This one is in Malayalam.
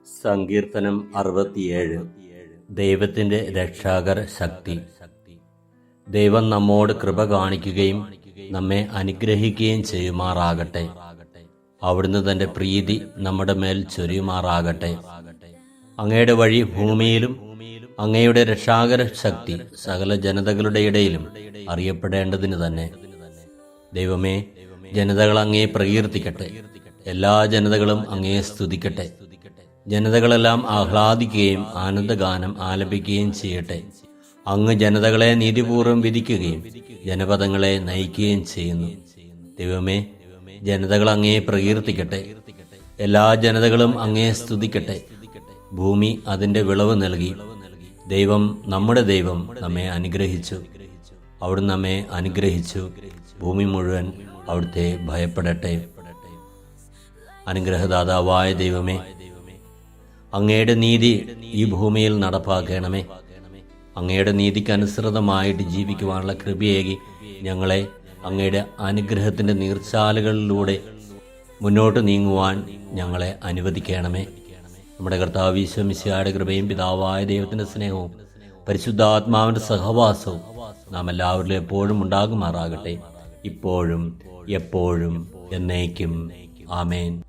സങ്കീർത്തനം 67. ദൈവത്തിന്റെ രക്ഷാകര ശക്തി. ദൈവം നമ്മോട് കൃപ കാണിക്കുകയും നമ്മെ അനുഗ്രഹിക്കുകയും ചെയ്യുമാറാകട്ടെ. അവിടുന്ന് തന്റെ പ്രീതി നമ്മുടെ മേൽ ചൊരിയുമാറാകട്ടെ. അങ്ങയുടെ വഴി ഭൂമിയിലും അങ്ങയുടെ രക്ഷാകര ശക്തി സകല ജനതകളുടെ ഇടയിലും അറിയപ്പെടേണ്ടതിന് തന്നെ. ദൈവമേ, ജനതകൾ അങ്ങയെ പ്രകീർത്തിക്കട്ടെ. എല്ലാ ജനതകളും അങ്ങയെ സ്തുതിക്കട്ടെ. ജനതകളെല്ലാം ആഹ്ലാദിക്കുകയും ആനന്ദഗാനം ആലപിക്കുകയും ചെയ്യട്ടെ. അങ്ങ് ജനതകളെ നീതിപൂർവ്വം വിധിക്കുകയും ജനപദങ്ങളെ നയിക്കുകയും ചെയ്യുന്നു. ദൈവമേ, ജനതകൾ അങ്ങയെ പ്രകീർത്തിക്കട്ടെ. എല്ലാ ജനതകളും അങ്ങയെ സ്തുതിക്കട്ടെ. ഭൂമി അതിന്റെ വിളവ് നൽകി. ദൈവം, നമ്മുടെ ദൈവം നമ്മെ അനുഗ്രഹിച്ചു. അവിടുന്ന് നമ്മെ അനുഗ്രഹിച്ചു. ഭൂമി മുഴുവൻ അവിടുത്തെ ഭയപ്പെടട്ടെ. അനുഗ്രഹദാതാവായ ദൈവമേ, അങ്ങയുടെ നീതി ഈ ഭൂമിയിൽ നടപ്പാക്കണമേ. അങ്ങയുടെ നീതിക്കനുസൃതമായിട്ട് ജീവിക്കുവാനുള്ള കൃപയേകി ഞങ്ങളെ അങ്ങയുടെ അനുഗ്രഹത്തിന്റെ നീർച്ചാലുകളിലൂടെ മുന്നോട്ട് നീങ്ങുവാൻ ഞങ്ങളെ അനുവദിക്കണമേ. നമ്മുടെ കർത്താവ് ഈശോ മിശിഹായുടെ കൃപയും പിതാവായ ദൈവത്തിന്റെ സ്നേഹവും പരിശുദ്ധാത്മാവിന്റെ സഹവാസവും നാം എല്ലാവരിലും എപ്പോഴും ഉണ്ടാകുമാറാകട്ടെ, ഇപ്പോഴും എപ്പോഴും എന്നേക്കും. ആമേൻ.